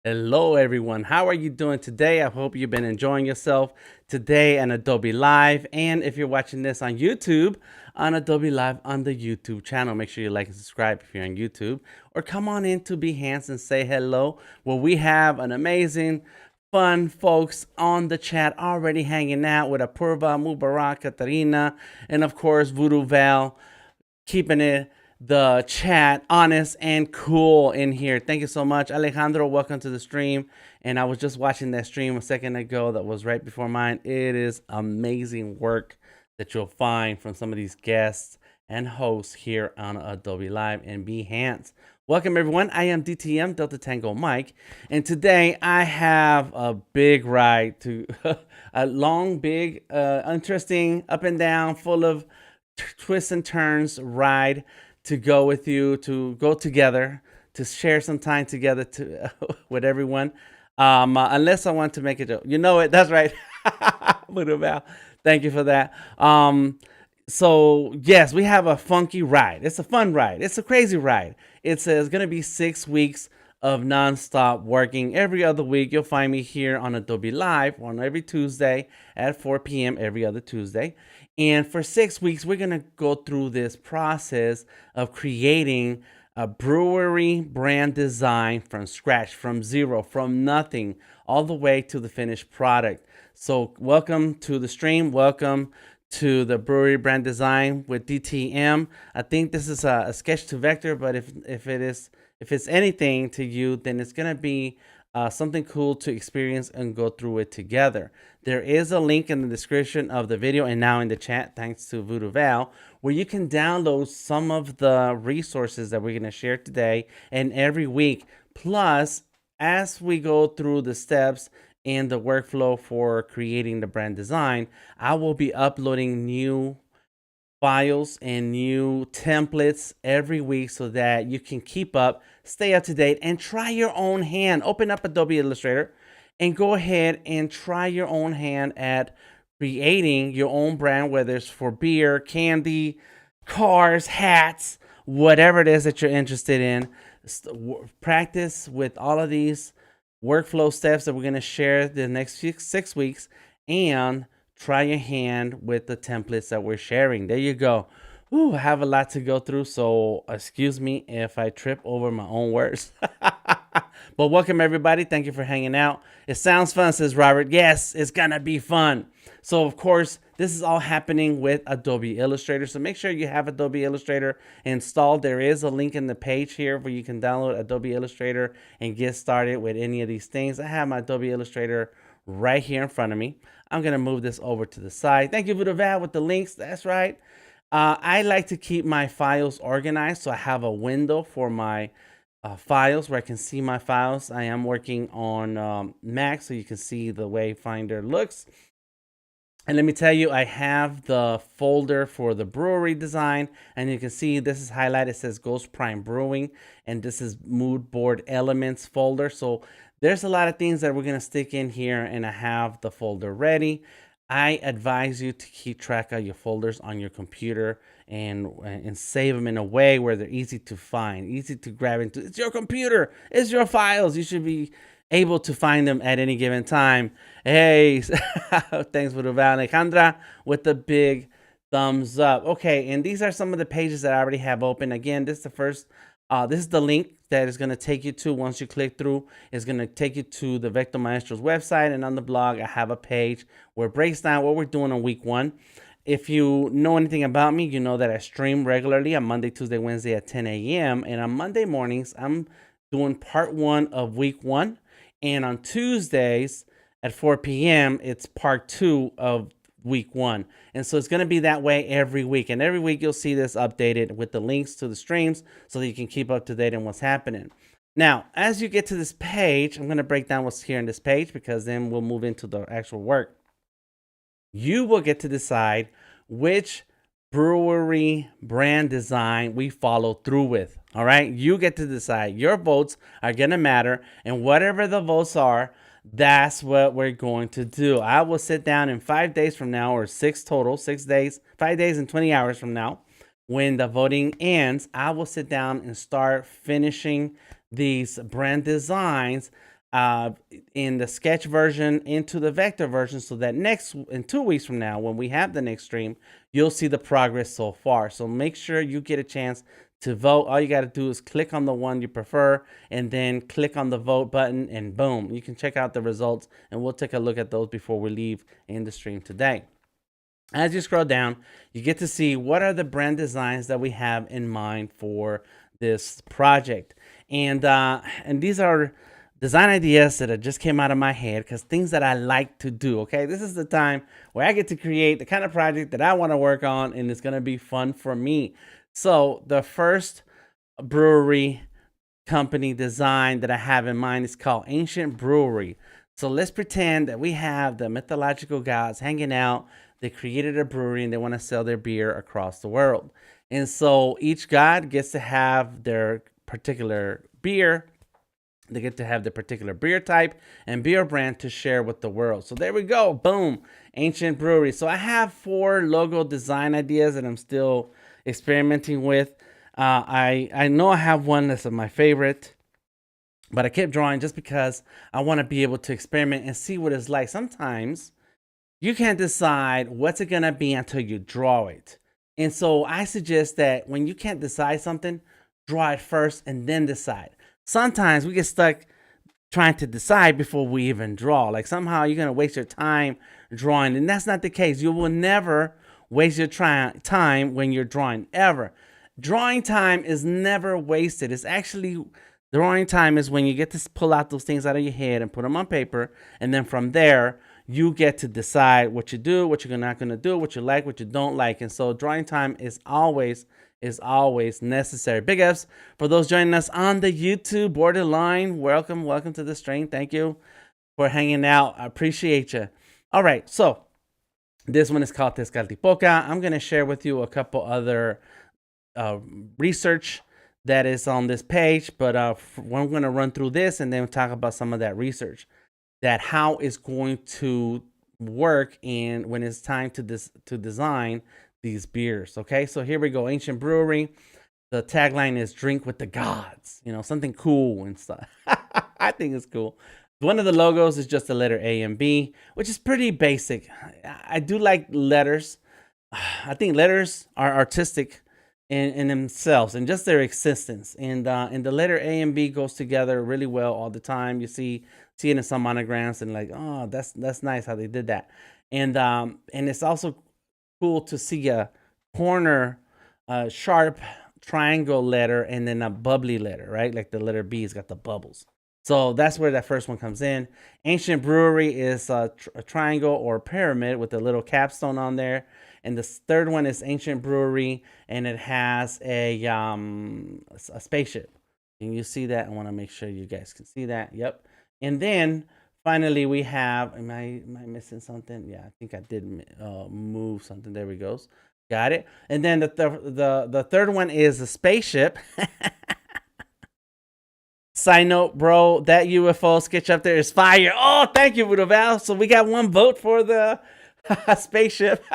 Hello, everyone. How are you doing today? I hope you've been enjoying yourself today on Adobe Live. And if you're watching this on YouTube, on Adobe Live on the YouTube channel, make sure you like and subscribe if you're on YouTube, or come on in to Behance and say hello. Well, we have an amazing, fun folks on the chat already hanging out with Apurva, Mubarak, Katarina, and of course, Voodoo Val, keeping it the chat honest and cool in here. Thank you so much. Alejandro, welcome to the stream. And I was just watching that stream a second ago that was right before mine. It is amazing work that you'll find from some of these guests and hosts here on Adobe Live and Behance. Welcome everyone. I am DTM, Delta Tango Mike, and today I have a big ride to a long, big, interesting, up and down, full of twists and turns ride to go with you, to go together, to share some time together to with everyone. Unless I want to make a joke, you know it. That's right. Thank you for that. So yes, we have a funky ride. It's a fun ride. It's a crazy ride. It's going to be 6 weeks of nonstop working. Every other week, you'll find me here on Adobe Live on every Tuesday at 4 p.m. every other Tuesday. And for 6 weeks, we're going to go through this process of creating a brewery brand design from scratch, from zero, from nothing, all the way to the finished product. So welcome to the stream. Welcome to the brewery brand design with DTM. I think this is a sketch to vector, but if it's anything to you, then it's going to be something cool to experience and go through it together. There is a link in the description of the video and now in the chat, thanks to Voodoo Val, where you can download some of the resources that we're going to share today and every week. Plus, as we go through the steps in the workflow for creating the brand design, I will be uploading new files and new templates every week so that you can keep up, stay up to date, and try your own hand. Open up Adobe Illustrator and go ahead and try your own hand at creating your own brand, whether it's for beer, candy, cars, hats, whatever it is that you're interested in. Practice with all of these workflow steps that we're going to share the next 6 weeks, and try your hand with the templates that we're sharing. There you go. Ooh, I have a lot to go through, so excuse me if I trip over my own words. But welcome everybody. Thank you for hanging out. It sounds fun, says Robert. Yes, it's gonna be fun. So of course, this is all happening with Adobe Illustrator. So make sure you have Adobe Illustrator installed. There is a link in the page here where you can download Adobe Illustrator and get started with any of these things. I have my Adobe Illustrator right here in front of me. I'm going to move this over to the side. Thank you, Voodoo Val, with the links. That's right. I like to keep my files organized, so I have a window for my files where I can see my files. I am working on Mac, so you can see the way Finder looks. And let me tell you, I have the folder for the brewery design, and you can see this is highlighted. It says Ghost Prime Brewing, and this is Moodboard Elements folder. So there's a lot of things that we're going to stick in here, and I have the folder ready. I advise you to keep track of your folders on your computer and save them in a way where they're easy to find, easy to grab into. It's your computer. It's your files. You should be able to find them at any given time. Hey, thanks for the Val, Alejandra, with the big thumbs up. Okay, and these are some of the pages that I already have open. Again, this is the first. This is the link that is going to take you to, once you click through, it's going to take you to the Vector Maestro's website. And on the blog, I have a page where it breaks down what we're doing on week 1. If you know anything about me, you know that I stream regularly on Monday, Tuesday, Wednesday at 10 a.m. And on Monday mornings, I'm doing part 1 of week 1. And on Tuesdays at 4 p.m., it's part 2 of week 1. And so it's going to be that way every week. And every week you'll see this updated with the links to the streams so that you can keep up to date on what's happening. Now, as you get to this page, I'm going to break down what's here on this page, because then we'll move into the actual work. You will get to decide which brewery brand design we follow through with. All right, you get to decide. Your votes are going to matter, and whatever the votes are, that's what we're going to do. I will sit down in 5 days from now, or 6 total, 6 days, 5 days and 20 hours from now. When the voting ends, I will sit down and start finishing these brand designs uh, in the sketch version into the vector version, so that in 2 weeks from now, when we have the next stream, you'll see the progress so far. So make sure you get a chance to vote. All you got to do is click on the one you prefer and then click on the vote button, and boom, you can check out the results, and we'll take a look at those before we leave in the stream today. As you scroll down, you get to see what are the brand designs that we have in mind for this project. And these are design ideas that just came out of my head, because things that I like to do. Okay, this is the time where I get to create the kind of project that I want to work on, and it's going to be fun for me. So the first brewery company design that I have in mind is called Ancient Brewery. So let's pretend that we have the mythological gods hanging out. They created a brewery and they want to sell their beer across the world. And so each god gets to have their particular beer. They get to have the particular beer type and beer brand to share with the world. So there we go. Boom. Ancient Brewery. So I have 4 logo design ideas that I'm still experimenting with. I know I have one that's my favorite, but I kept drawing just because I want to be able to experiment and see what it's like. Sometimes you can't decide what's it going to be until you draw it. And so I suggest that when you can't decide something, draw it first and then decide. Sometimes we get stuck trying to decide before we even draw. Like somehow you're going to waste your time drawing, and that's not the case. You will never waste your time when you're drawing, ever. Drawing time is never wasted. It's actually, drawing time is when you get to pull out those things out of your head and put them on paper, and then from there, you get to decide what you do, what you're not going to do, what you like, what you don't like. And so drawing time is always necessary. Big ups for those joining us on the YouTube borderline. Welcome to the stream. Thank you for hanging out. I appreciate you. All right, so this one is called Tezcatlipoca. I'm going to share with you a couple other research that is on this page, but I'm going to run through this and then talk about some of that research, that how it's going to work and when it's time to design these beers. Okay, so here we go. Ancient Brewery. The tagline is "Drink with the Gods." You know, something cool and stuff. I think it's cool. One of the logos is just the letter A and B, which is pretty basic. I do like letters. I think letters are artistic in themselves and just their existence. And the letter A and B goes together really well all the time. You see it in some monograms and like, oh, that's nice how they did that. And it's also cool to see a corner sharp triangle letter and then a bubbly letter, right? Like the letter B has got the bubbles. So that's where that first one comes in. Ancient Brewery is a triangle or pyramid with a little capstone on there. And the third one is Ancient Brewery, and it has a spaceship. Can you see that? I want to make sure you guys can see that. Yep. And then finally we have, am I missing something? Yeah, I think I did move something. There we go. Got it. And then the third one is a spaceship. Side note, bro, that UFO sketch up there is fire. Oh, thank you, Budoval. So we got 1 vote for the spaceship.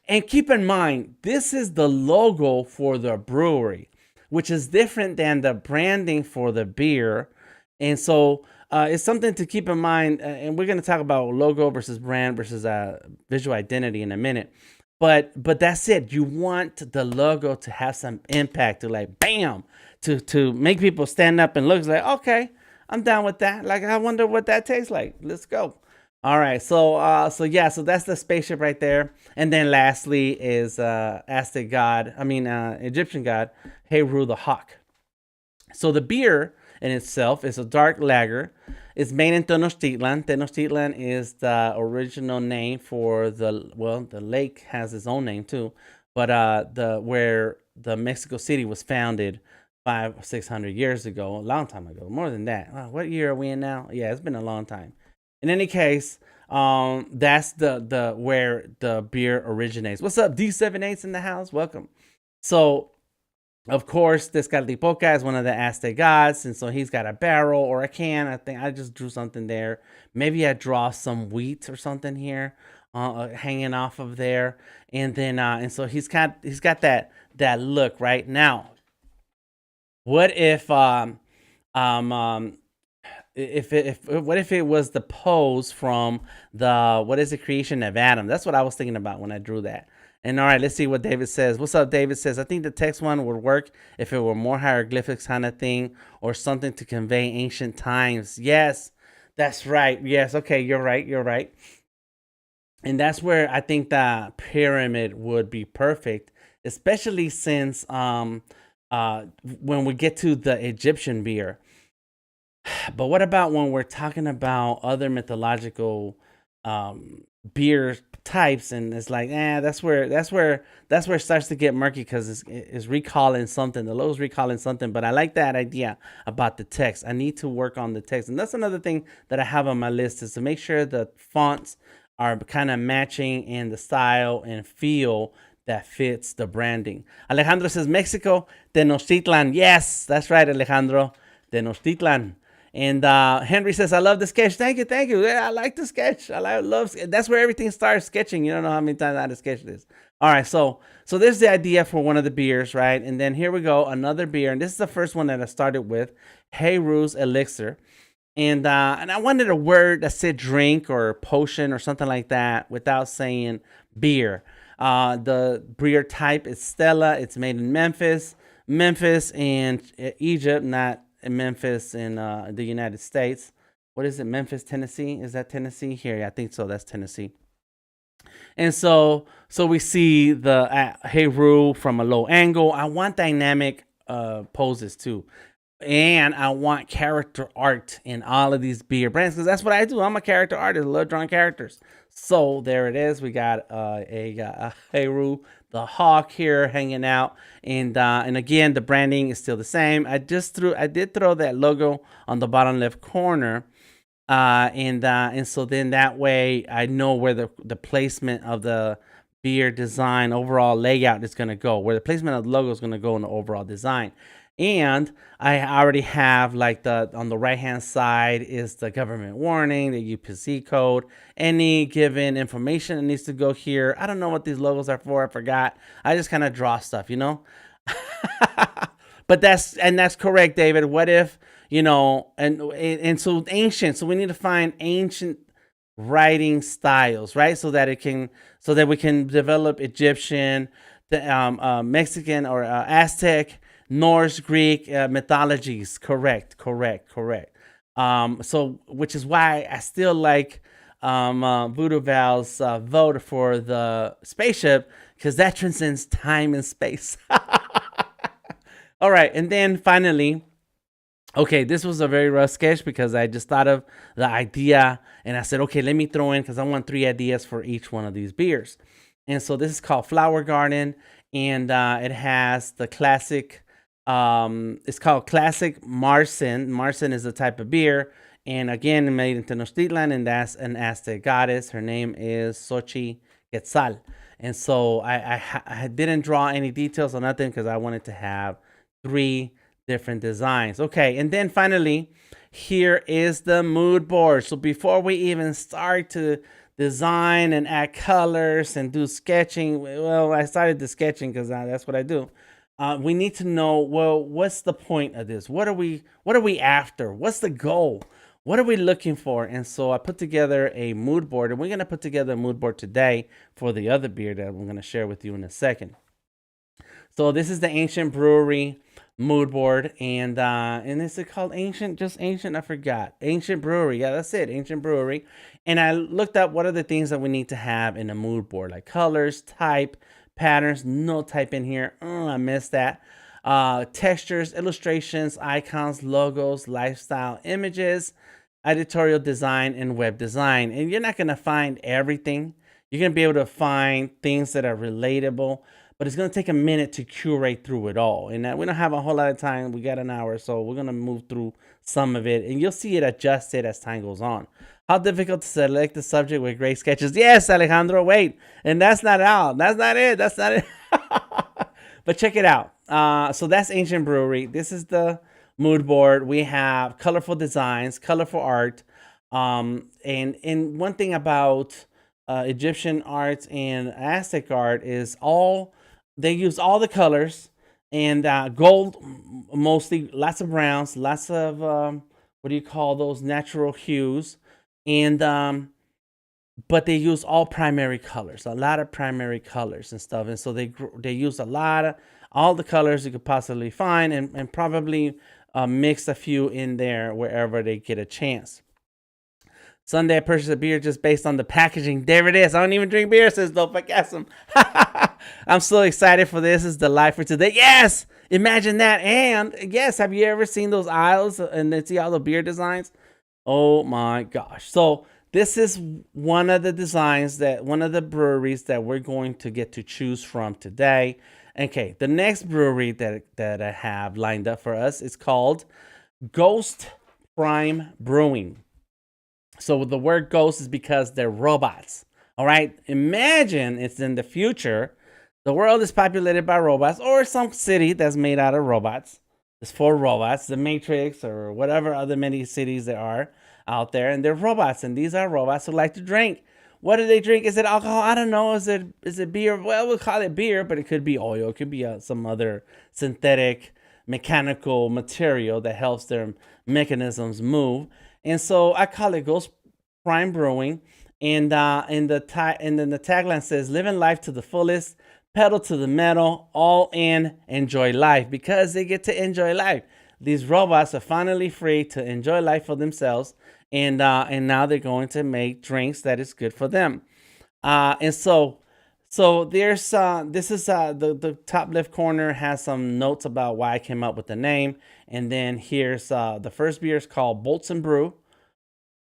And keep in mind, this is the logo for the brewery, which is different than the branding for the beer. And so it's something to keep in mind. And we're going to talk about logo versus brand versus visual identity in a minute. But that's it. You want the logo to have some impact, to like, bam, to make people stand up and look like, okay, I'm down with that. Like, I wonder what that tastes like. Let's go. All right. So that's the spaceship right there. And then lastly is Egyptian god, Heru the Hawk. So the beer in itself is a dark lager. It's made in Tenochtitlan. Tenochtitlan is the original name for the lake has its own name too, but where the Mexico City was founded 500 or 600 years ago, a long time ago, more than that. What year are we in now? Yeah, it's been a long time. In any case, that's the where the beer originates. What's up, D78's in the house? Welcome. So, of course, Tezcatlipoca is one of the Aztec gods, and so he's got a barrel or a can. I think I just drew something there. Maybe I draw some wheat or something here, hanging off of there, and then and so he's got that look right now. What if what if it was the pose from the, what is the creation of Adam? That's what I was thinking about when I drew that. And all right, let's see what David says. What's up, David says, I think the text one would work if it were more hieroglyphics kind of thing or something to convey ancient times. Yes, that's right. Yes, okay, you're right. You're right. And that's where I think the pyramid would be perfect, especially since when we get to the Egyptian beer. But what about when we're talking about other mythological beer types, and it's like, that's where it starts to get murky because it's recalling something. The logo's recalling something. But I like that idea about the text. I need to work on the text, and that's another thing that I have on my list is to make sure the fonts are kind of matching in the style and feel that fits the branding. Alejandro says Mexico, Tenochtitlan. Yes, that's right, Alejandro, Tenochtitlan. And Henry says, I love the sketch. Thank you, thank you. Yeah, I like the sketch. Love. That's where everything starts, sketching. You don't know how many times I had to sketch this. All right, so there's the idea for one of the beers, right? And then here we go, another beer, and this is the first one that I started with, Hey Rue's Elixir. And I wanted a word that said drink or potion or something like that without saying beer. The beer type is Stella. It's made in Memphis and Egypt, not in Memphis in the United States. What is it? Memphis, Tennessee? Is that Tennessee? Here, yeah, I think so. That's Tennessee. And so we see the Hey Rue from a low angle. I want dynamic poses too. And I want character art in all of these beer brands because that's what I do. I'm a character artist. I love drawing characters. So there it is. We got a Heru, the hawk here hanging out, and again the branding is still the same. I did throw that logo on the bottom left corner, and so then that way I know where the placement of the beer design overall layout is going to go, where the placement of the logo is going to go in the overall design. And I already have like on the right hand side is the government warning, the UPC code, any given information that needs to go here. I don't know what these logos are for. I forgot. I just kind of draw stuff, But that's correct, David. What if, and so ancient. So we need to find ancient writing styles, right? So that we can develop Egyptian, the Mexican or Aztec, Norse, Greek mythologies. Correct. So which is why I still like Voodoo Val's vote for the spaceship, because that transcends time and space. All right, and then finally, okay, this was a very rough sketch because I just thought of the idea and I said, okay, let me throw in, because I want 3 ideas for each one of these beers. And so this is called Flower Garden, and it has the classic. It's called Classic Marcin. Marcin is a type of beer, and again, made in Tenochtitlan, and that's an Aztec goddess. Her name is Xochitl Quetzal. And so I didn't draw any details or nothing because I wanted to have 3 different designs. Okay, and then finally, here is the mood board. So before we even start to design and add colors and do sketching, well, I started the sketching because that's what I do. We need to know, well, what's the point of this? What are we after? What's the goal? What are we looking for? And so I put together a mood board, and we're going to put together a mood board today for the other beer that I'm going to share with you in a second. So this is the Ancient Brewery mood board, and is it called Ancient? Just Ancient? I forgot. Ancient Brewery. Yeah, that's it. Ancient Brewery. And I looked up what are the things that we need to have in a mood board, like colors, type, patterns. No type in here. I missed that. Textures, illustrations, icons, logos, lifestyle images, editorial design, and web design. And you're not going to find everything. You're going to be able to find things that are relatable, but it's going to take a minute to curate through it all. And we don't have a whole lot of time. We got an hour, so we're going to move through some of it, and you'll see it adjusted as time goes on. How difficult to select the subject with great sketches. Yes, Alejandro, wait. And that's not out. That's not it. That's not it. But check it out. So that's Ancient Brewery. This is the mood board. We have colorful designs, colorful art. And one thing about Egyptian art and Aztec art is they use all the colors, and gold mostly, lots of browns, lots of what do you call those, natural hues, and but they use all primary colors, a lot of primary colors and stuff, and so they use a lot of all the colors you could possibly find, and probably mix a few in there wherever they get a chance. Sunday I purchased a beer just based on the packaging. There it is. I don't even drink beer, says Dope Gasm. I'm so excited for this. It's the life for today. Yes! Imagine that. And yes, have you ever seen those aisles and then see all the beer designs? Oh my gosh. So this is one of the designs that one of the breweries that we're going to get to choose from today. Okay, the next brewery that I have lined up for us is called Ghost Prime Brewing. So the word ghost is because they're robots. All right. Imagine it's in the future. The world is populated by robots, or some city that's made out of robots. It's for robots, the Matrix or whatever other many cities there are out there. And they're robots. And these are robots who like to drink. What do they drink? Is it alcohol? I don't know. Is it beer? Well, we'll call it beer, but it could be oil. It could be some other synthetic mechanical material that helps their mechanisms move. And so I call it Ghost Prime Brewing. And then the tagline says, living life to the fullest, pedal to the metal, all in, enjoy life. Because they get to enjoy life. These robots are finally free to enjoy life for themselves. And now they're going to make drinks that is good for them. And so there's this is the top left corner has some notes about why I came up with the name. And then here's the first beer is called Bolts and Brew.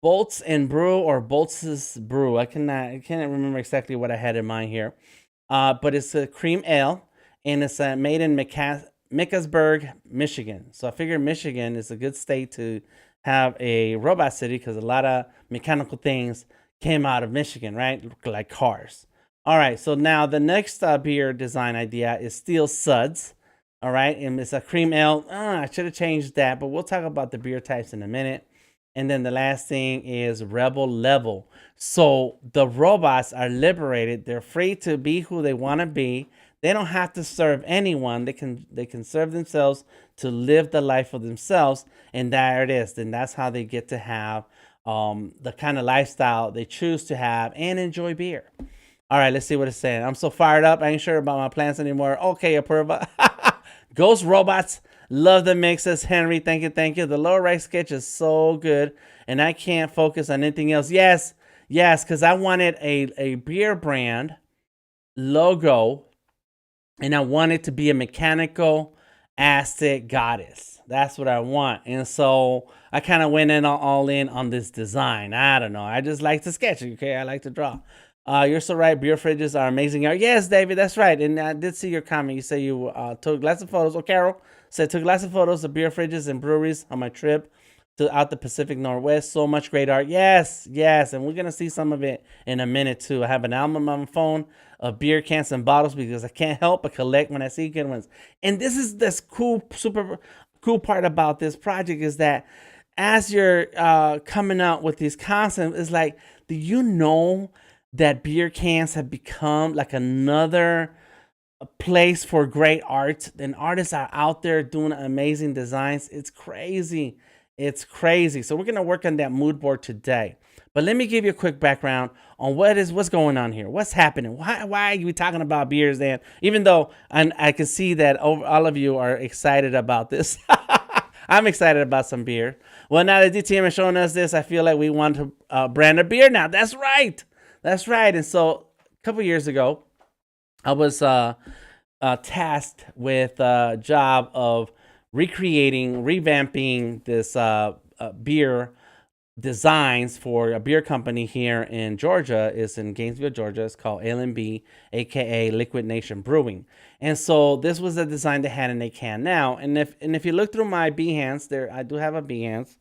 Bolts and Brew, or Bolts' Brew. I can't remember exactly what I had in mind here. But it's a cream ale, and it's made in Mechasburg, Michigan. So I figure Michigan is a good state to have a robot city because a lot of mechanical things came out of Michigan, right? Like cars. All right, so now the next beer design idea is Steel Suds. All right, and it's a cream ale. I should have changed that, but we'll talk about the beer types in a minute. And then the last thing is Rebel Level. So the robots are liberated. They're free to be who they want to be. They don't have to serve anyone. They can serve themselves to live the life of themselves. And there it is. Then that's how they get to have the kind of lifestyle they choose to have and enjoy beer. All right, let's see what it's saying. I'm so fired up. I ain't sure about my plans anymore. Okay, Apurva. Ghost Robots. Love the mixes, Henry. Thank you. The lower right sketch is so good, and I can't focus on anything else. Yes, because I wanted a beer brand logo, and I want it to be a mechanical Aztec goddess. That's what I want, and so I kind of went in all in on this design. I don't know. I just like to sketch. Okay, I like to draw. You're so right. Beer fridges are amazing. Yes, David, that's right. And I did see your comment. You say you took lots of photos. Oh, Carol said took lots of photos of beer fridges and breweries on my trip out the Pacific Northwest. So much great art. Yes. And we're going to see some of it in a minute, too. I have an album on my phone of beer cans and bottles because I can't help but collect when I see good ones. And this is this super cool part about this project is that as you're coming out with these concepts, it's like, do you know that beer cans have become like another place for great art, and artists are out there doing amazing designs? It's crazy. So we're going to work on that mood board today. But let me give you a quick background on what's going on here. What's happening? Why are we talking about beers then? Even though I can see that all of you are excited about this. I'm excited about some beer. Well, now that DTM is showing us this, I feel like we want to brand a beer now. That's right. And so a couple years ago, I was tasked with a job of revamping this beer designs for a beer company here in Georgia. It's in Gainesville, Georgia. It's called L&B, aka Liquid Nation Brewing. And so this was the design they had in a can now. And if you look through my Behance, there I do have a Behance,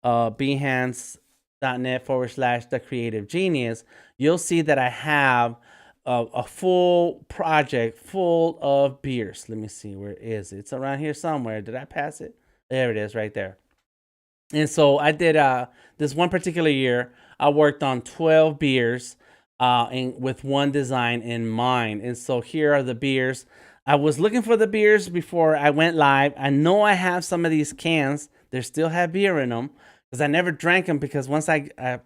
behance.net/The Creative Genius. You'll see that I have a full project full of beers. Let me see, where is it? It's around here somewhere. Did I pass it? There it is, right there. And so I did this one particular year. I worked on 12 beers with one design in mind. And so here are the beers. I was looking for the beers before I went live. I know I have some of these cans. They still have beer in them. because I never drank them, because once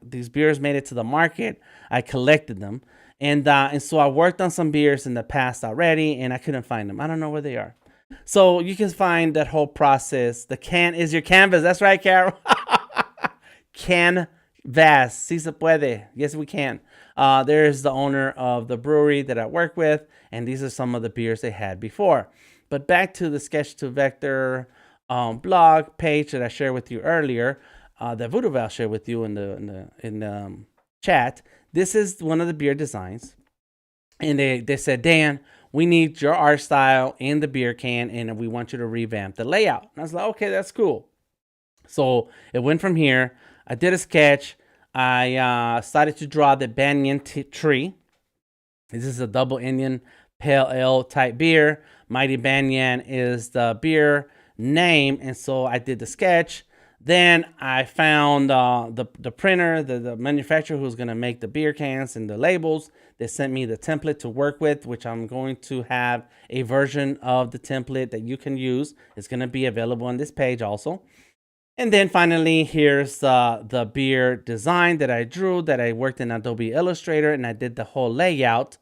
these beers made it to the market, I collected them. And so I worked on some beers in the past already, and I couldn't find them. I don't know where they are. So you can find that whole process. The can is your canvas. That's right, Carol. Canvas. Si se puede. Yes, we can. There's the owner of the brewery that I work with, and these are some of the beers they had before. But back to the Sketch to Vector blog page that I shared with you earlier, that Voodoo Val shared with you in the chat. This is one of the beer designs, and they said, Dan, we need your art style in the beer can, and we want you to revamp the layout. And I was like, okay, that's cool. So it went from here. I did a sketch. I started to draw the banyan tree. This is a double Indian pale ale type beer. Mighty Banyan is the beer name, and so I did the sketch. Then I found the printer, the manufacturer who's going to make the beer cans and the labels. They sent me the template to work with, which I'm going to have a version of the template that you can use. It's going to be available on this page also. And then finally, here's the beer design that I drew, that I worked in Adobe Illustrator, and I did the whole layout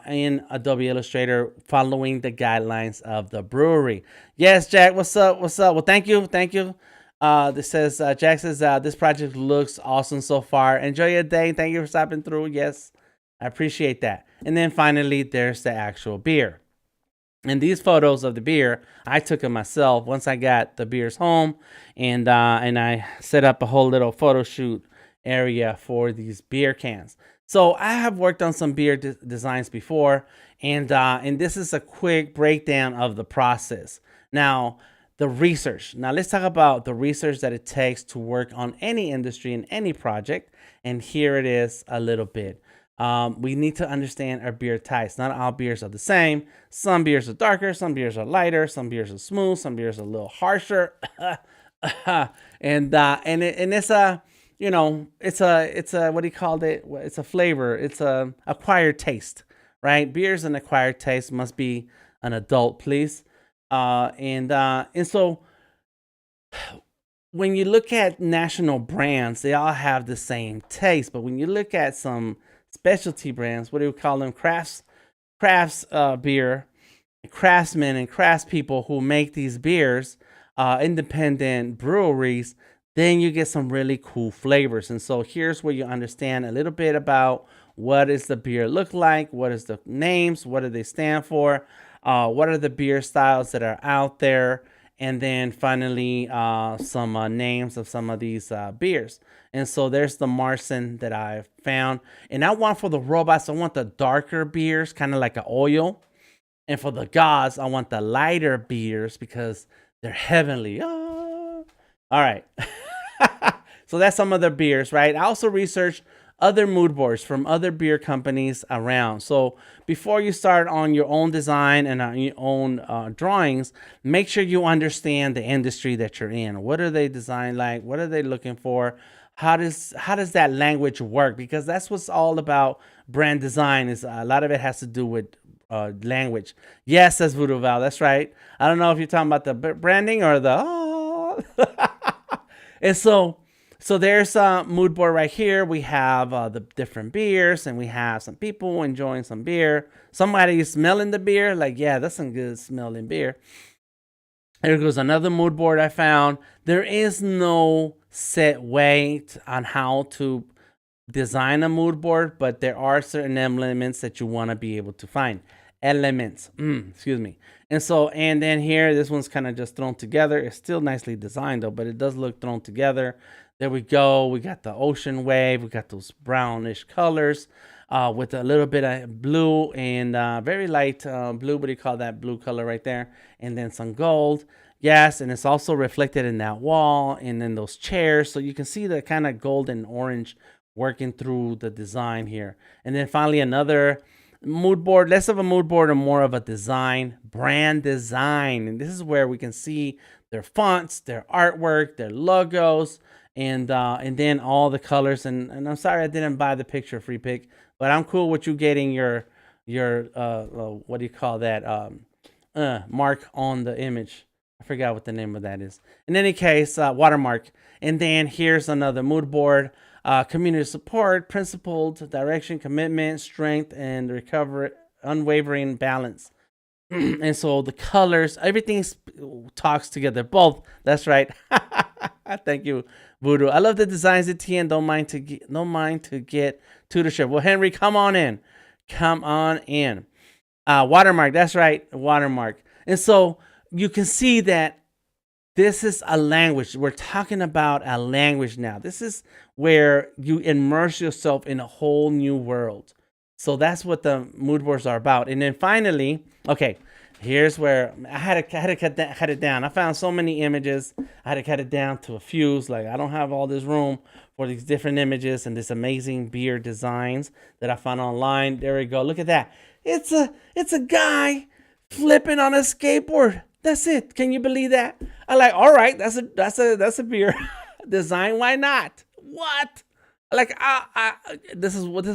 in Adobe Illustrator following the guidelines of the brewery. Yes, Jack, what's up? What's up? Well, thank you. Thank you. This says, Jack says, this project looks awesome so far. Enjoy your day. Thank you for stopping through. Yes, I appreciate that. And then finally, there's the actual beer. And these photos of the beer, I took them myself once I got the beers home, and I set up a whole little photo shoot area for these beer cans. So I have worked on some beer designs before, and this is a quick breakdown of the process. Now, the research. Now let's talk about the research that it takes to work on any industry and any project. And here it is a little bit. We need to understand our beer types. Not all beers are the same. Some beers are darker, some beers are lighter, some beers are smooth, some beers are a little harsher. and it's a, you know, it's a what do you call it? It's a flavor. It's a acquired taste, right? Beer's an acquired taste. Must be an adult, please. And so when you look at national brands, they all have the same taste. But when you look at some specialty brands, what do we call them? Crafts beer, craftsmen and craftspeople who make these beers, independent breweries, then you get some really cool flavors. And so here's where you understand a little bit about what does the beer look like, what is the names, what do they stand for, what are the beer styles that are out there, and then finally some names of some of these beers. And so there's the Marson that I found. And I want, for the robots, I want the darker beers, kind of like an oil. And for the gods, I want the lighter beers because they're heavenly. All right. So that's some of the beers, right? I also researched other mood boards from other beer companies around. So before you start on your own design and your own drawings, make sure you understand the industry that you're in. What are they designed like? What are they looking for? How does that language work? Because that's what's all about brand design. Is a lot of it has to do with language. Yes, says Voodoo Val. That's right. I don't know if you're talking about the branding or the and so there's a mood board right here. We have the different beers, and we have some people enjoying some beer. Somebody is smelling the beer, like, yeah, that's some good smelling beer. There goes another mood board I found. There is no set way on how to design a mood board, but there are certain elements that you want to be able to find. Elements, excuse me. And then here, this one's kind of just thrown together. It's still nicely designed though, but it does look thrown together. There we go. We got the ocean wave. We got those brownish colors with a little bit of blue and very light blue. What do you call that blue color right there? And then some gold. Yes, and it's also reflected in that wall and then those chairs. So you can see the kind of gold and orange working through the design here. And then finally another mood board, less of a mood board and more of a design, brand design. And this is where we can see their fonts, their artwork, their logos, and then all the colors. And I'm sorry I didn't buy the picture free pick, but I'm cool with you getting your what do you call that mark on the image. I forgot what the name of that is. In any case, watermark. And then here's another mood board. Community support, principled direction, commitment, strength, and recovery, unwavering balance. And so the colors, everything talks together. Both. That's right. Thank you, Voodoo. I love the designs at TN. Don't mind to get tutorship. Well, Henry, come on in. Come on in. Watermark. That's right. Watermark. And so you can see that this is a language. We're talking about a language now. This is where you immerse yourself in a whole new world. So that's what the mood boards are about. And then finally, okay, here's where I had to cut it down. I found so many images. I had to cut it down to a few. Like, I don't have all this room for these different images and this amazing beer designs that I found online. There we go. Look at that. It's a guy flipping on a skateboard. That's it. Can you believe that? I like, all right, that's a beer design. Why not? What? Like, this is what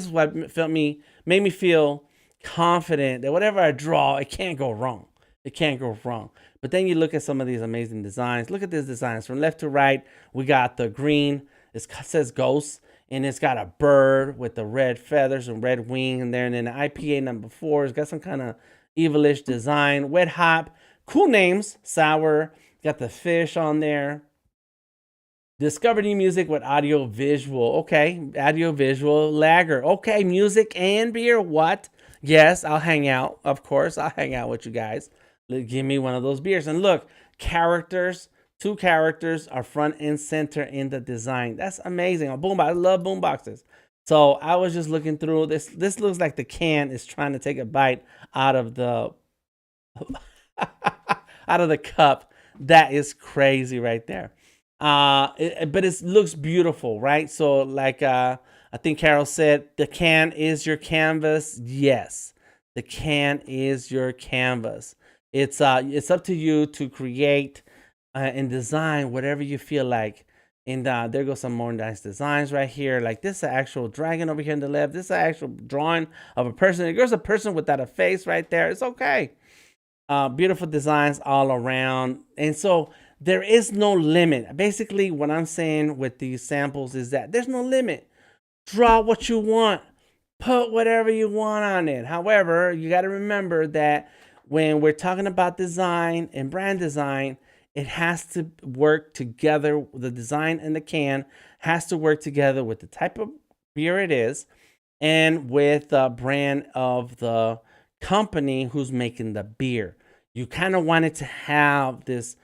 made me feel confident that whatever I draw, it can't go wrong. It can't go wrong. But then you look at some of these amazing designs. Look at these designs from left to right. We got the green. It says ghost, and it's got a bird with the red feathers and red wing in there. And then the IPA number 4, it's got some kind of evilish design. Wet hop, cool names. Sour, got the fish on there. Discover new music with audio visual. Okay, audio visual. Lager. Okay, music and beer. What? Yes, I'll hang out. Of course, I'll hang out with you guys. Give me one of those beers. And look, characters. 2 characters are front and center in the design. That's amazing. A boombox. I love boomboxes. So I was just looking through this. This looks like the can is trying to take a bite out of the out of the cup. That is crazy right there. But it looks beautiful, right? So like I think Carol said, the can is your canvas. Yes, the can is your canvas. It's up to you to create and design whatever you feel like. And there goes some more nice designs right here. Like this is an actual dragon over here on the left. This is an actual drawing of a person. There's a person without a face right there. It's okay. Beautiful designs all around. And so there is no limit. Basically, what I'm saying with these samples is that there's no limit. Draw what you want. Put whatever you want on it. However, you got to remember that when we're talking about design and brand design, it has to work together. The design and the can has to work together with the type of beer it is and with the brand of the company who's making the beer. You kind of want it to have this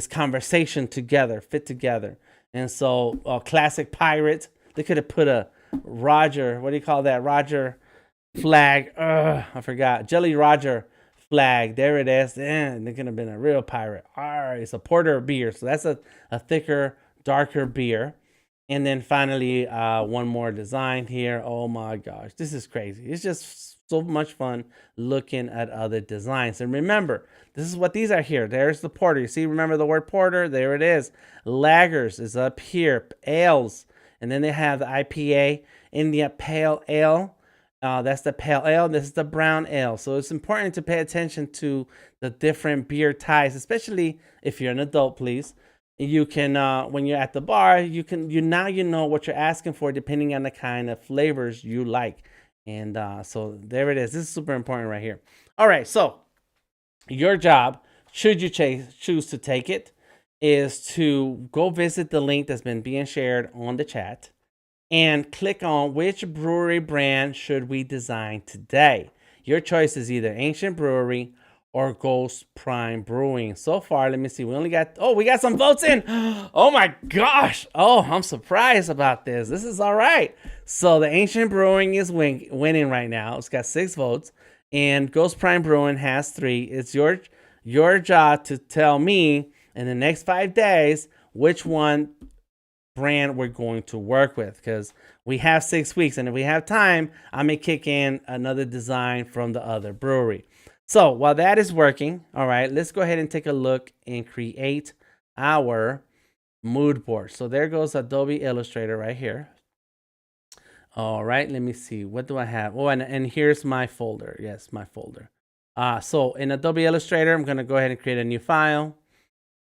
conversation together, fit together. And so classic pirate, they could have put a Roger, what do you call that? Roger flag. I forgot. Jelly Roger flag. There it is. And they could have been a real pirate. It's a porter beer. So that's a thicker, darker beer. And then finally, one more design here. Oh my gosh, this is crazy. It's just so much fun looking at other designs. And remember, this is what these are here. There's the porter. You see, remember the word porter? There it is. Lagers is up here. Ales. And then they have the IPA in the pale ale. That's the pale ale. This is the brown ale. So it's important to pay attention to the different beer types, especially if you're an adult, please. You can, when you're at the bar, you know what you're asking for depending on the kind of flavors you like. And so there it is. This is super important right here. All right, so your job, should you choose to take it, is to go visit the link that's been being shared on the chat and click on which brewery brand should we design today. Your choice is either Ancient Brewery or Ghost Prime Brewing. So far, let me see. We got some votes in. Oh my gosh. Oh, I'm surprised about this. This is all right. So the Ancient Brewing is winning right now. It's got 6 votes. And Ghost Prime Brewing has 3. It's your job to tell me in the next 5 days which one brand we're going to work with, because we have 6 weeks. And if we have time, I may kick in another design from the other brewery. So while that is working, all right, let's go ahead and take a look and create our mood board. So there goes Adobe Illustrator right here. All right, let me see. What do I have? Oh, and here's my folder. Yes, my folder. So in Adobe Illustrator, I'm going to go ahead and create a new file.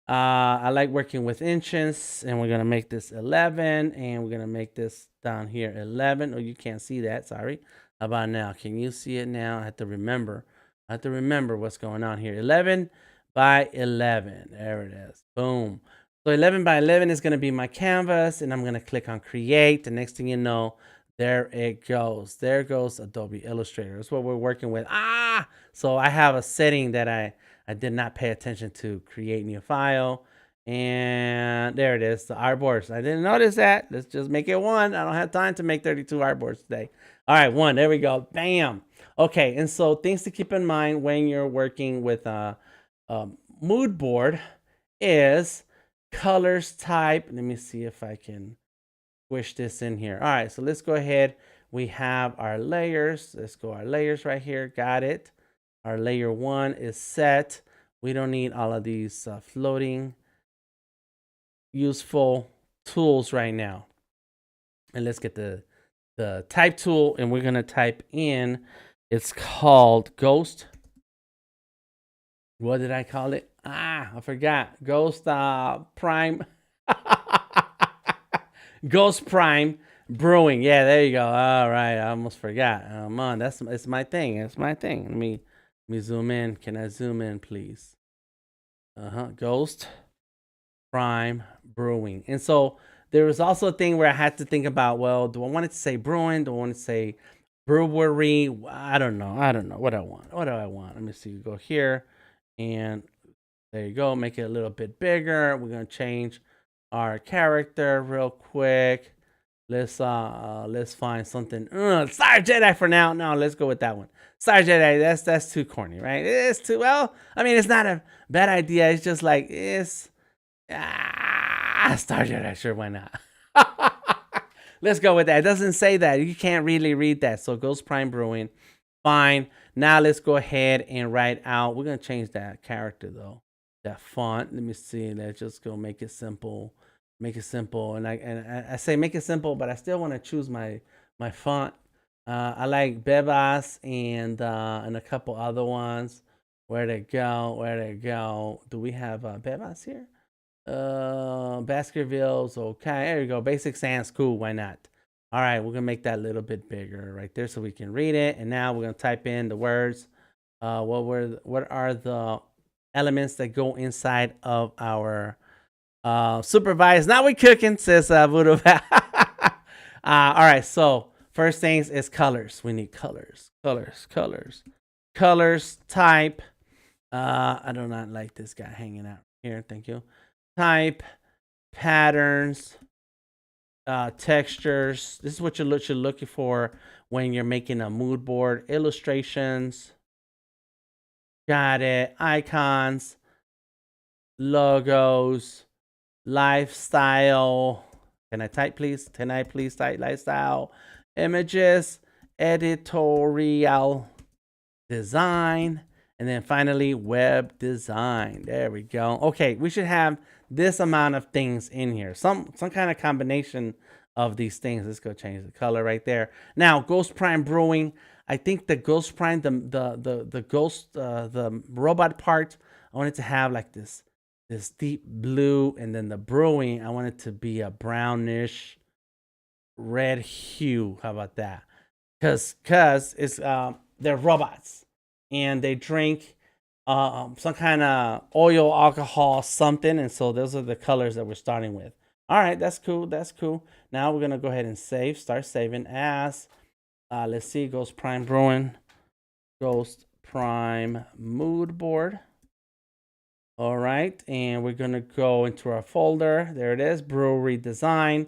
I like working with inches, and we're gonna make this 11, and we're gonna make this down here 11. Oh, you can't see that. Sorry. How about now? Can you see it now? I have to remember. I have to remember what's going on here. 11 by 11. There it is. Boom. So 11 by 11 is gonna be my canvas, and I'm gonna click on create. The next thing you know, there it goes. There goes Adobe Illustrator. That's what we're working with. So I have a setting that I did not pay attention to create new file. And there it is, the artboards. I didn't notice that. Let's just make it 1. I don't have time to make 32 artboards today. All right, 1. There we go. Bam. Okay, and so things to keep in mind when you're working with a Moodboard is colors type. Let me see if I can squish this in here. All right, so let's go ahead. We have our layers. Let's go our layers right here. Got it. Our layer 1 is set. We don't need all of these floating useful tools right now. And let's get the type tool, and we're gonna type in, it's called Ghost. What did I call it? I forgot. Ghost Prime. Ghost Prime Brewing. Yeah, there you go. All right, I almost forgot. Man, it's my thing. It's my thing. Let me zoom in. Can I zoom in, please? Ghost Prime Brewing. And so there was also a thing where I had to think about, well, do I want it to say brewing? Do I want it to say brewery? I don't know. What do I want? What do I want? Let me see. Go here, and there you go. Make it a little bit bigger. We're gonna change our character real quick. Let's find something. Star Jedi for now. No, let's go with that one. Star Jedi. That's too corny, right? It's too, well. I mean, it's not a bad idea. It's just like it's Star Jedi. Sure, why not? Let's go with that. It doesn't say that. You can't really read that. So Ghost Prime Brewing. Fine. Now let's go ahead and write out. We're gonna change that character though. That font. Let me see. Let's just go make it simple. Make it simple. And I say make it simple, but I still want to choose my font. I like Bebas and a couple other ones. Where'd it go? Where'd it go? Do we have Bebas here? Baskerville's okay. There you go. Basic Sans, cool. Why not? All right, we're gonna make that a little bit bigger right there so we can read it. And now we're gonna type in the words. What are the elements that go inside of our supervised? Now we cooking, says Voodoo. All right, so first things is colors. We need colors type. I do not like this guy hanging out here. Thank you. Type, patterns, textures. This is what you're looking for when you're making a mood board. Illustrations. Got it. Icons, logos, lifestyle. Can I type, please? Can I please type lifestyle? Images, editorial, design, and then finally web design. There we go. Okay, we should have this amount of things in here. Some kind of combination of these things. Let's go change the color right there. Now, Ghost Prime Brewing. I think the Ghost Prime, the ghost, the robot part, I want it to have like this deep blue, and then the brewing, I want it to be a brownish red hue. How about that? Cause it's they're robots, and they drink some kind of oil, alcohol, something, and so those are the colors that we're starting with. All right, that's cool. That's cool. Now we're gonna go ahead and save. Start saving as. Let's see, Ghost Prime Brewing, Ghost Prime Mood Board. All right, and we're gonna go into our folder. There it is, Brewery Design,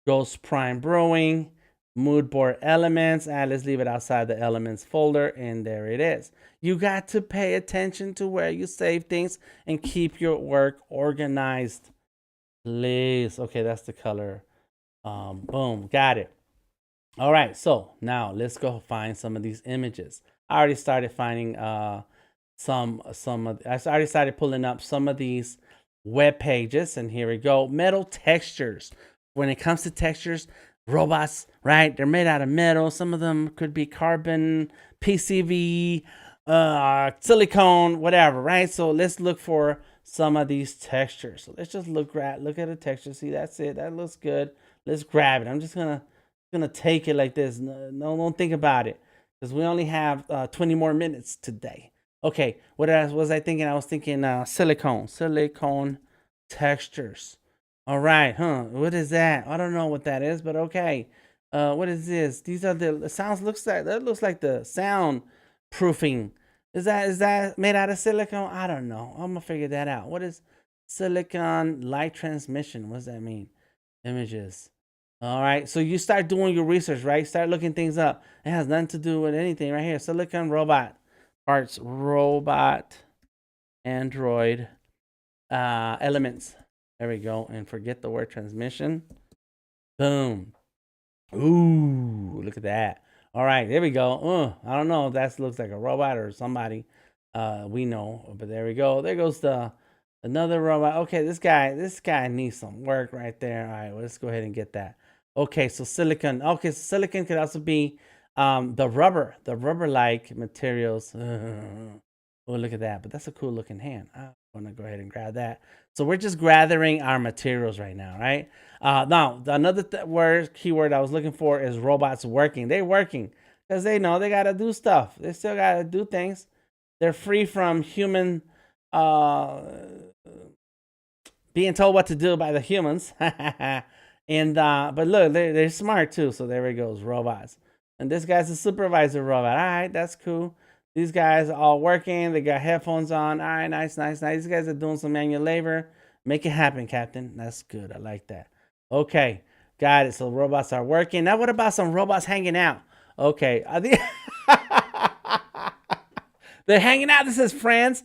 Ghost Prime Brewing, Mood Board Elements. Let's leave it outside the Elements folder, and there it is. You got to pay attention to where you save things and keep your work organized, please. Okay, that's the color. Boom, got it. All right, so now let's go find some of these images. I already started finding I already started pulling up some of these web pages, and here we go. Metal textures. When it comes to textures, robots, right? They're made out of metal. Some of them could be carbon, PCV, silicone, whatever, right? So let's look for some of these textures. So let's just look at the texture. See, that's it. That looks good. Let's grab it. I'm just gonna take it like this. No, don't think about it, because we only have 20 more minutes today. Okay, what else was I thinking? I was thinking silicone textures. All right, huh? What is that? I don't know what that is, but okay. What is this? These are the sounds. Looks like the sound proofing. Is that made out of silicone? I don't know. I'm gonna figure that out. What is silicon light transmission? What does that mean? Images. All right. So you start doing your research, right? Start looking things up. It has nothing to do with anything right here. Silicon robot parts, robot, Android, elements. There we go. And forget the word transmission. Boom. Ooh, look at that. All right, there we go. I don't know if that looks like a robot or somebody we know, but there we go. There goes another robot. Okay, this guy needs some work right there. All right, well, let's go ahead and get that. Okay, so silicon. Okay, so silicon could also be the rubber-like materials. Oh, look at that. But that's a cool looking hand. I want to go ahead and grab that. So we're just gathering our materials right now, right? Now, another keyword I was looking for is robots working. They're working because they know they got to do stuff. They still got to do things. They're free from human being told what to do by the humans. And but look, they're smart too. So there it goes, robots. And this guy's a supervisor robot. All right, that's cool. These guys are all working. They got headphones on. All right, nice. These guys are doing some manual labor. Make it happen, Captain. That's good. I like that. Okay, got it. So robots are working. Now what about some robots hanging out? Okay. They're hanging out. This is friends.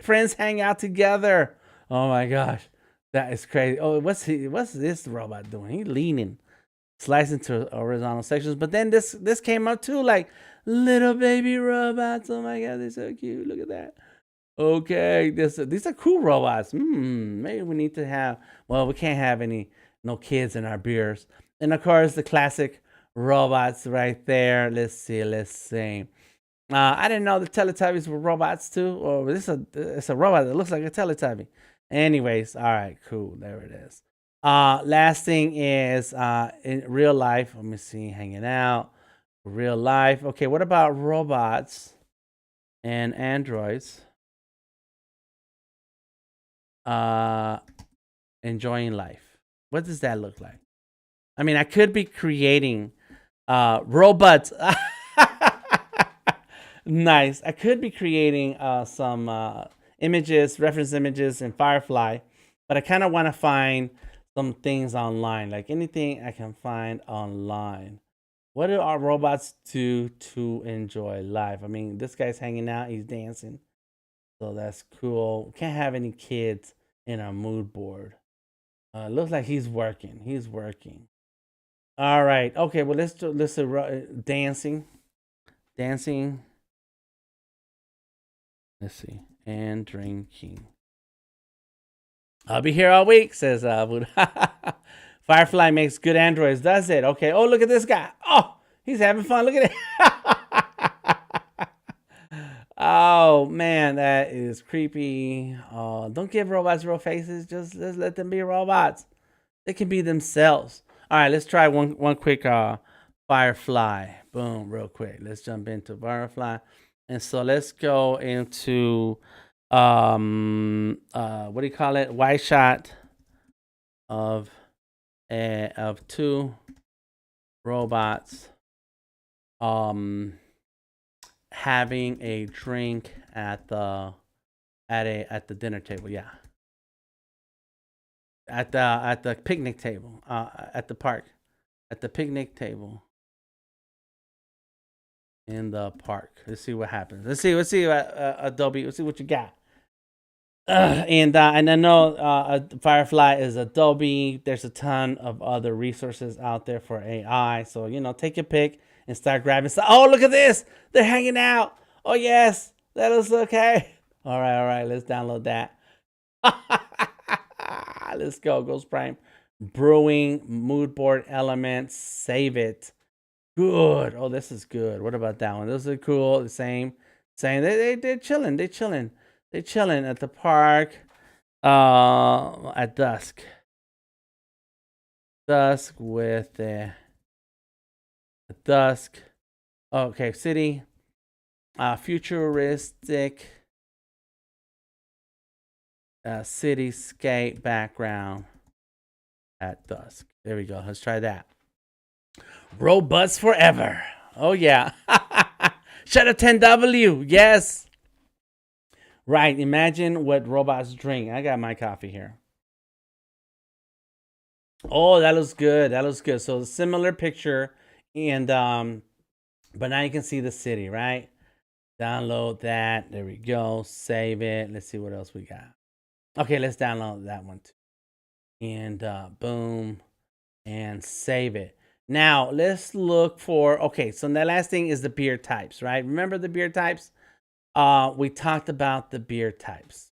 Friends hang out together. Oh my gosh. That is crazy. Oh, what's this robot doing? He's leaning. Slicing to horizontal sections. But then this came up too, like little baby robots. Oh my god, they're so cute. Look at that. Okay, these are cool robots. Maybe we need to have. Well, we can't have no kids in our beers. And of course, the classic robots right there. Let's see. I didn't know the Teletubbies were robots too. Or it's a robot that looks like a Teletubby. Anyways, all right, cool. There it is. Last thing is in real life. Let me see, hanging out. Real life. Okay, what about robots and androids enjoying life? What does that look like? I mean, I could be creating robots. Nice. I could be creating some reference images in Firefly, but I kind of want to find some things online, like anything I can find online. What do our robots do to enjoy life? I mean, this guy's hanging out, he's dancing, so that's cool. Can't have any kids in our mood board. Looks like he's working. All right. Okay. Well, let's do dancing. Let's see, and drinking. I'll be here all week, says Firefly makes good androids, does it? Okay. Oh, look at this guy. Oh, he's having fun. Look at it. Oh, man, that is creepy. Oh, don't give robots real faces. Just let them be robots. They can be themselves. All right, let's try one quick Firefly. Boom, real quick. Let's jump into Firefly. And so let's go into what do you call it? Wide shot of two robots having a drink at the dinner table. Yeah, at the picnic table at the park, at the picnic table in the park. Let's see what happens. Let's see Adobe. Let's see what you got. And I know Firefly is Adobe. There's a ton of other resources out there for AI. So, take your pick and start grabbing stuff. Oh, look at this. They're hanging out. Oh, yes. That looks okay. All right. Let's download that. Let's go. Ghost Prime. Brewing, Moodboard elements. Save it. Good. Oh, this is good. What about that one? Those are cool. The same. They're chilling. They're chilling at the park. At dusk. Dusk with the dusk. Okay, city. Futuristic cityscape background at dusk. There we go. Let's try that. Robots forever. Oh yeah. Shut up 10W. Yes. Right. Imagine what robots drink. I got my coffee here. Oh, that looks good. That looks good. So similar picture, and but now you can see the city, right? Download that. There we go. Save it. Let's see what else we got. Okay, let's download that one too. And boom, and save it. Now let's look for. Okay, so the last thing is the beer types, right? Remember the beer types? We talked about the beer types,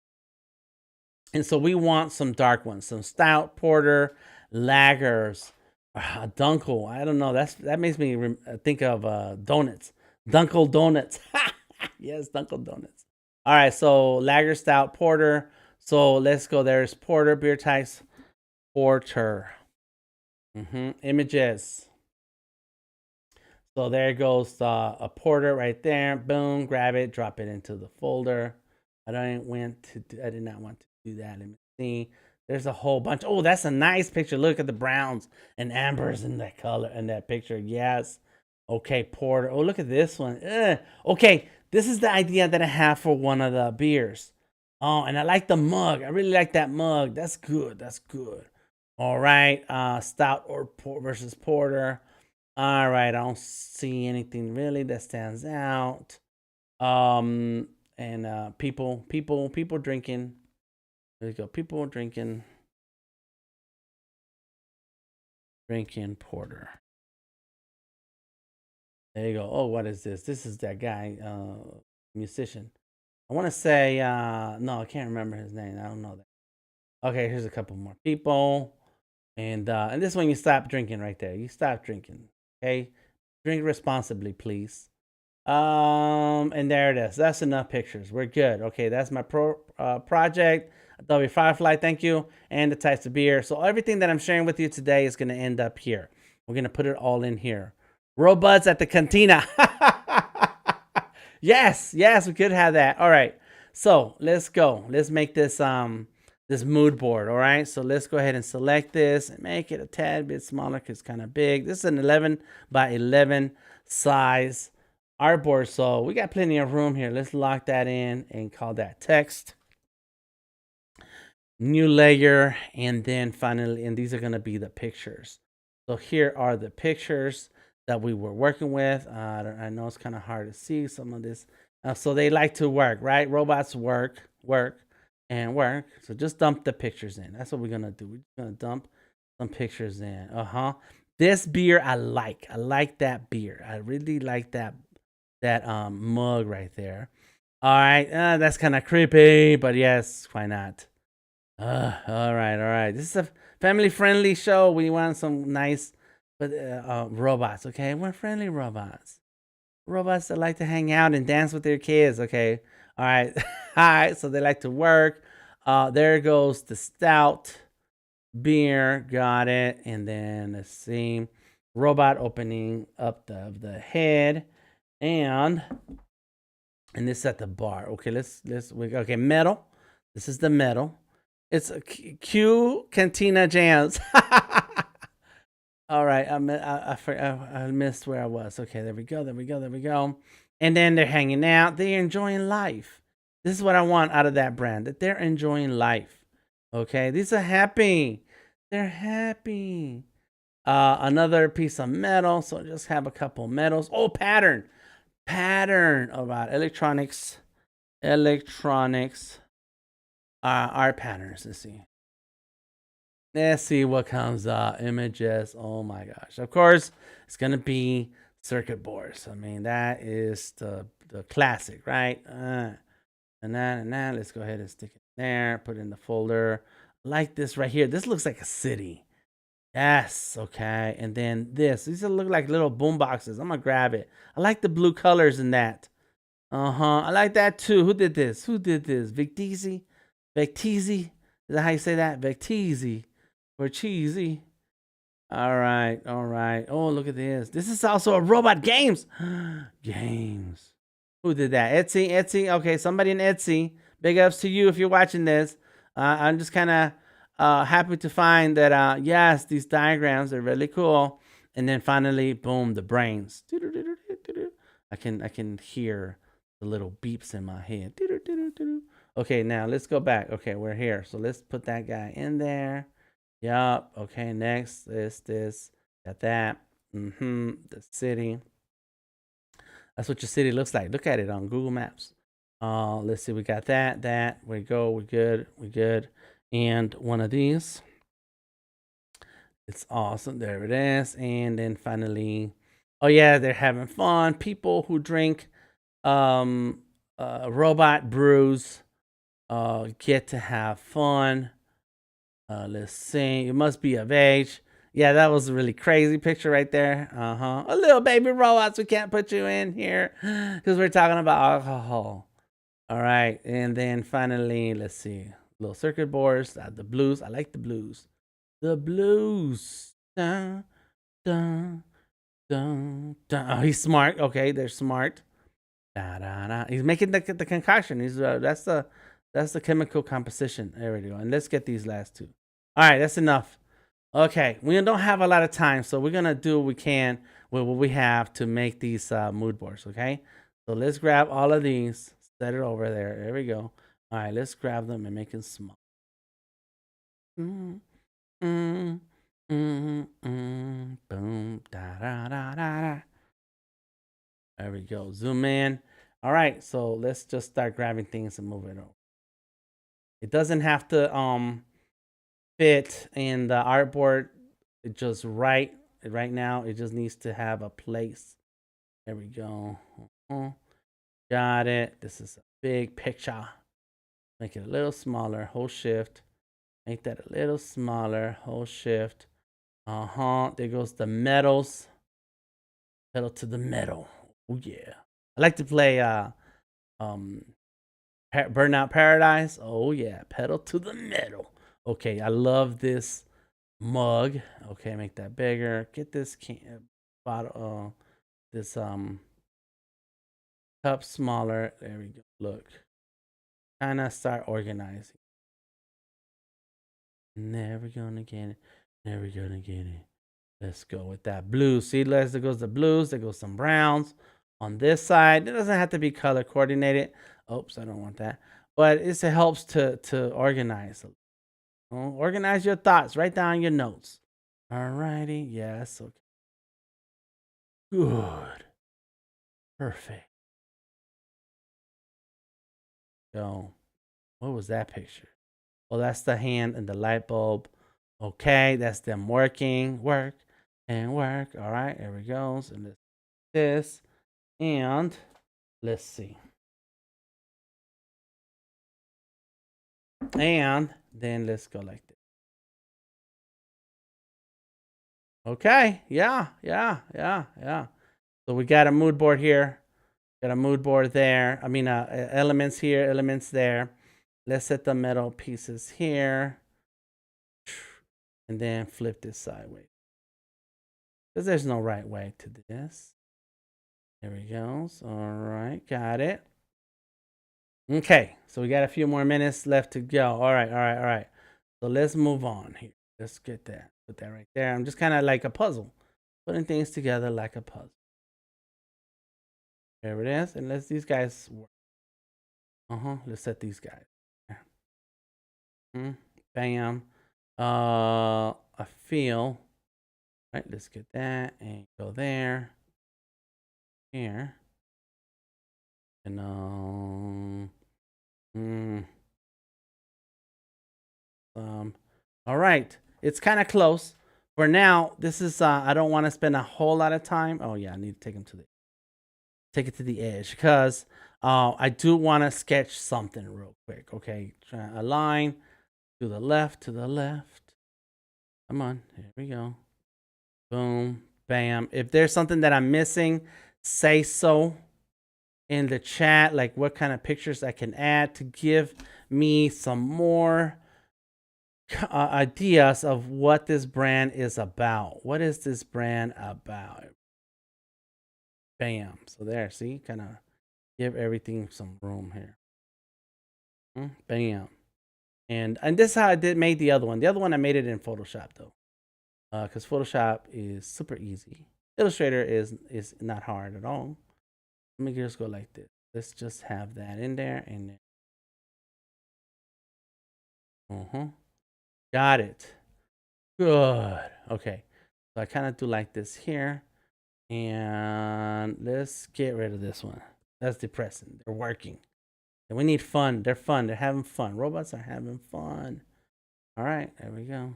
and so we want some dark ones, some stout, porter, lagers, dunkel. I don't know. That makes me think of donuts. Dunkel donuts. Yes, dunkel donuts. All right, so lager, stout, porter. So let's go. There's porter, beer types, porter. Images. So there goes a porter right there. Boom, grab it, drop it into the folder. I did not want to do that. Let me see. There's a whole bunch. Oh, that's a nice picture. Look at the browns and ambers in that color in that picture. Yes. Okay, porter. Oh, look at this one. Ugh. Okay, this is the idea that I have for one of the beers. Oh, and I like the mug. I really like that mug. That's good. That's good. All right. Stout or versus porter. All right. I don't see anything really that stands out. And people drinking. There you go. People drinking porter. There you go. Oh, what is this? This is that guy, musician. I want to say, no, I can't remember his name. I don't know that. Okay, here's a couple more people. And this one you stop drinking right there. You stop drinking. Okay? Drink responsibly, please. And there it is. That's enough pictures. We're good. Okay, that's my project. Adobe Firefly, thank you. And the types of beer. So everything that I'm sharing with you today is going to end up here. We're going to put it all in here. Robots at the cantina. Yes, we could have that. All right. So let's go. Let's make this this mood board. All right. So let's go ahead and select this and make it a tad bit smaller because it's kind of big. This is an 11 by 11 size artboard. So we got plenty of room here. Let's lock that in and call that text. New layer. And then finally, and these are going to be the pictures. So here are the pictures that we were working with. I know it's kind of hard to see some of this. So they like to work, right? Robots work. So just dump the pictures in. That's what we're going to do. We're going to dump some pictures in. This beer I like. I like that beer. I really like that mug right there. All right. That's kind of creepy, but yes, why not? All right. This is a family-friendly show. We want some nice robots, okay? We're friendly robots. Robots that like to hang out and dance with their kids, okay? All right. All right, so they like to work. There goes the stout beer. Got it. And then let's see. Robot opening up the head. And this at the bar. Okay, okay, metal. This is the metal. It's a Q Cantina Jams. All right, I missed where I was. Okay, there we go. And then they're hanging out. They're enjoying life. This is what I want out of that brand, that they're enjoying life. Okay, these are happy. They're happy. Another piece of metal. So just have a couple metals. Oh, pattern. All right, electronics. Art patterns. Let's see what comes up. Images. Oh my gosh. Of course, it's going to be circuit boards. I mean, that is the classic, right? And then let's go ahead and stick it there. Put it in the folder. Like this right here. This looks like a city. Yes. Okay. And then these look like little boom boxes. I'm going to grab it. I like the blue colors in that. I like that too. Who did this? Victizi? Is that how you say that? Vecteezy or cheesy. All right, all right. Oh, look at this. This is also a robot games. Games. Who did that? Etsy, Etsy. Okay, somebody in Etsy. Big ups to you if you're watching this. I'm just kind of happy to find that, yes, these diagrams are really cool. And then finally, boom, the brains. I can hear the little beeps in my head. Okay, now let's go back. Okay, we're here. So let's put that guy in there. Yup. Okay, next is this. Got that. The city. That's what your city looks like. Look at it on Google Maps. Let's see. We got that. We go. We're good. We're good. And one of these. It's awesome. There it is. And then finally, oh yeah, they're having fun. People who drink robot brews get to have fun. Let's see. It must be of age. Yeah, that was a really crazy picture right there. A little baby robots. We can't put you in here because we're talking about alcohol. All right. And then finally, let's see. Little circuit boards. The blues. I like the blues. The blues. Dun, dun, dun, dun. Oh, he's smart. Okay, they're smart. Da, da, da. He's making the concoction. He's that's the chemical composition. There we go. And let's get these last two. All right, that's enough. Okay, we don't have a lot of time, so we're gonna do what we can with what we have to make these mood boards. Okay, so let's grab all of these, set it over there. There we go. All right, let's grab them and make them small. Boom, da da da da da. There we go. Zoom in. All right, so let's just start grabbing things and move it over. It doesn't have to fit in the artboard. It just right now. It just needs to have a place. There we go. Got it. This is a big picture. Make it a little smaller. Hold shift. Make that a little smaller. Hold shift. There goes the metals. Pedal to the metal. Oh yeah. I like to play Burnout Paradise. Oh yeah. Pedal to the metal. Okay, I love this mug. Okay, make that bigger. Get this bottle, this cup smaller. There we go. Look, kind of start organizing. Never gonna get it. Never gonna get it. Let's go with that blue. See, there goes the blues. There goes some browns on this side. It doesn't have to be color coordinated. Oops, I don't want that. But it helps to organize. Organize your thoughts. Write down your notes. All righty. Yes. Okay. Good. Perfect. So, what was that picture? Well, that's the hand and the light bulb. Okay, that's them working. Work and work. All right, there we go. So this. And let's see. And then let's go like this. Okay. Yeah. So we got a mood board here. Got a mood board there. I mean, elements here, elements there. Let's set the metal pieces here. And then flip this sideways. Because there's no right way to this. There we go. All right. Got it. Okay. So we got a few more minutes left to go. All right. So let's move on here. Let's get that. Put that right there. I'm just kind of like a puzzle. Putting things together like a puzzle. There it is. And let's these guys work. Let's set these guys. Bam. I feel. Right, let's get that and go there. Here. And all right. It's kind of close. For now, this is I don't want to spend a whole lot of time. Oh yeah, I need to take it to the edge because I do want to sketch something real quick. Okay, try a line to the left. Come on, here we go. Boom, bam. If there's something that I'm missing, say so in the chat, like what kind of pictures I can add to give me some more ideas of what this brand is about. What is this brand about? Bam. So there, see, kind of give everything some room here. Bam. And this is how I made the other one. The other one I made it in Photoshop though, because Photoshop is super easy. Illustrator is not hard at all. Let me just go like this. Let's just have that in there and then. Got it. Good. Okay. So I kind of do like this here. And let's get rid of this one. That's depressing. They're working. And we need fun. They're fun. They're having fun. Robots are having fun. All right. There we go.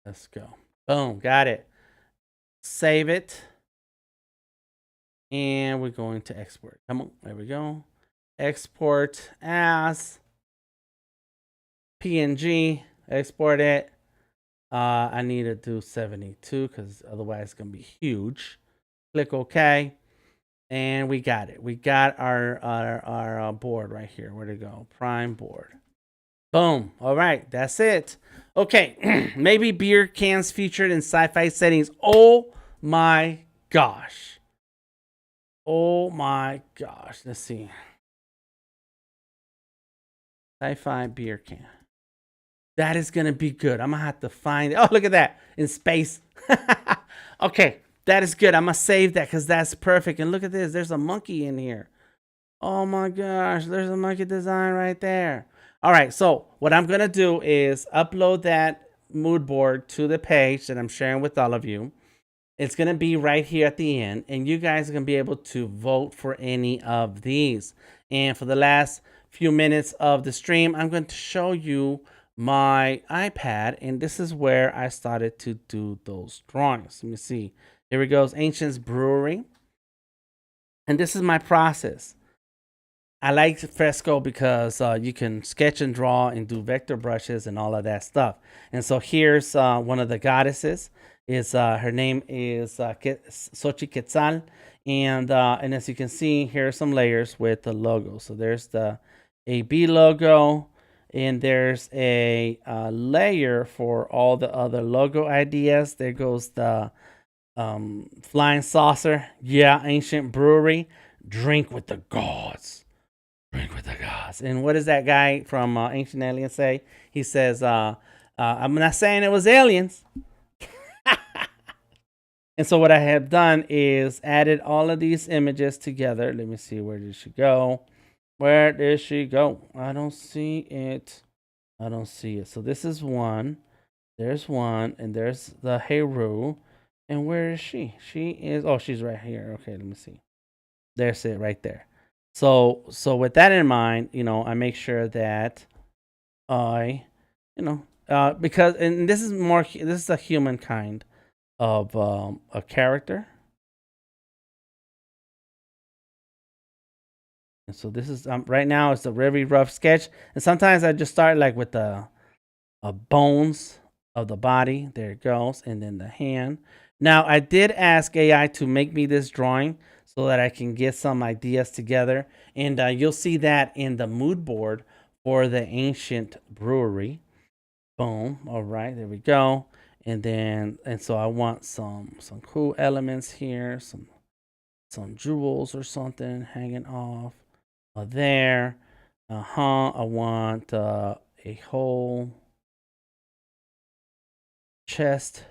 Let's go. Boom. Got it. Save it. And we're going to export. Come on. There we go. Export as PNG. Export it. I need to do 72 because otherwise it's going to be huge. Click OK. And we got it. We got our board right here. Where'd it go? Prime board. Boom. All right. That's it. Okay. Maybe beer cans featured in sci-fi settings. Oh my gosh. Oh my gosh. Let's see. Sci-fi beer can. That is going to be good. I'm going to have to find it. Oh, look at that. In space. Okay. That is good. I'm going to save that because that's perfect. And look at this. There's a monkey in here. Oh my gosh. There's a monkey design right there. All right. So what I'm going to do is upload that mood board to the page that I'm sharing with all of you. It's going to be right here at the end. And you guys are going to be able to vote for any of these. And for the last few minutes of the stream, I'm going to show you my iPad, and this is where I started to do those drawings. Let me see. Here we go. Ancient's Brewery. And this is my process. I like Fresco because you can sketch and draw and do vector brushes and all of that stuff. And so here's one of the goddesses. Her name is Xochiquetzal. And as you can see, here are some layers with the logo. So there's the AB logo. And there's a layer for all the other logo ideas. There goes the flying saucer. Yeah, Ancient Brewery. Drink with the gods. Drink with the gods. And what does that guy from Ancient Aliens say? He says, I'm not saying it was aliens. And so what I have done is added all of these images together. Let me see. Where did she go? Where did she go? I don't see it. I don't see it. So this is one. There's one. And there's the Heru. And where is she? She is... Oh, she's right here. Okay, let me see. There's it right there. So with that in mind, I make sure that I, because... And this is more... This is a human kind of a character. And so this is right now it's a very rough sketch, and sometimes I just start like with the bones of the body. There it goes, and then the hand. Now I did ask AI to make me this drawing so that I can get some ideas together, and you'll see that in the mood board for the Ancient Brewery. Boom. All right, there we go. And so I want some cool elements here, some jewels or something hanging off. There. I want a whole chest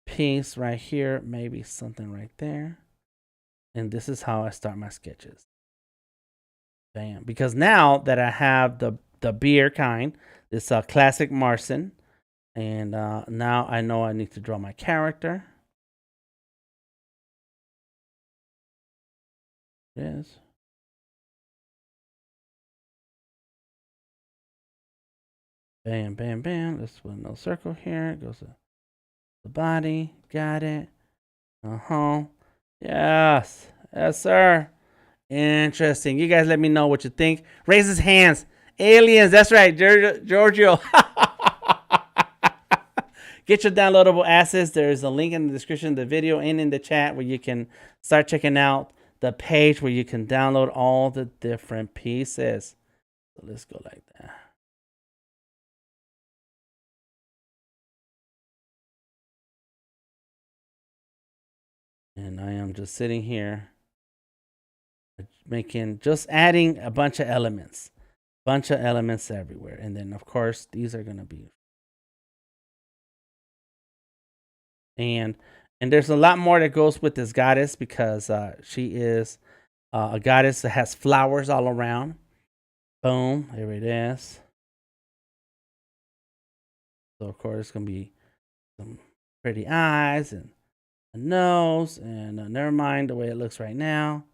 piece right here. Maybe something right there. And this is how I start my sketches. Bam. Because now that I have the beer kind, this classic Marson. And now I know I need to draw my character. Yes. Bam, bam, bam. Let's put another circle here. It goes to the body. Got it. Yes. Yes, sir. Interesting. You guys let me know what you think. Raise his hands. Aliens. That's right. Giorgio. Get your downloadable assets. There's a link in the description of the video and in the chat where you can start checking out the page where you can download all the different pieces. So let's go like that. And I am just sitting here just adding a bunch of elements everywhere. And then of course these are going to be, and there's a lot more that goes with this goddess, because she is a goddess that has flowers all around. Boom, there it is. So of course it's going to be some pretty eyes and a nose, and never mind the way it looks right now.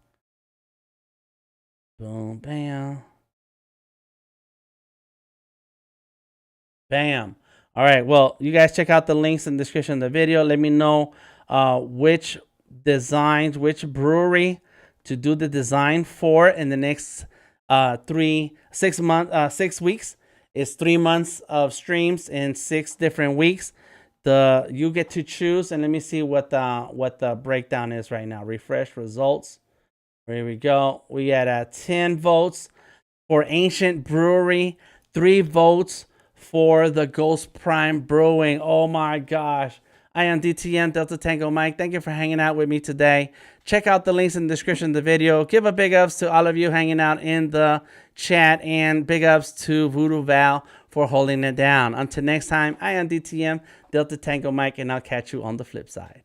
Boom, bam. Bam. All right. Well, you guys check out the links in the description of the video. Let me know which designs, which brewery to do the design for in the next 6 weeks. It's 3 months of streams in 6 different weeks. You get to choose, and let me see what the breakdown is right now. Refresh results. Here we go. We had 10 votes for Ancient Brewery, 3 votes for the Ghost Prime Brewing. Oh my gosh. I am DTM, Delta Tango Mike. Thank you for hanging out with me today. Check out the links in the description of the video. Give a big ups to all of you hanging out in the chat, and big ups to Voodoo Val for holding it down. Until next time, I am DTM, Delta Tango Mike, and I'll catch you on the flip side.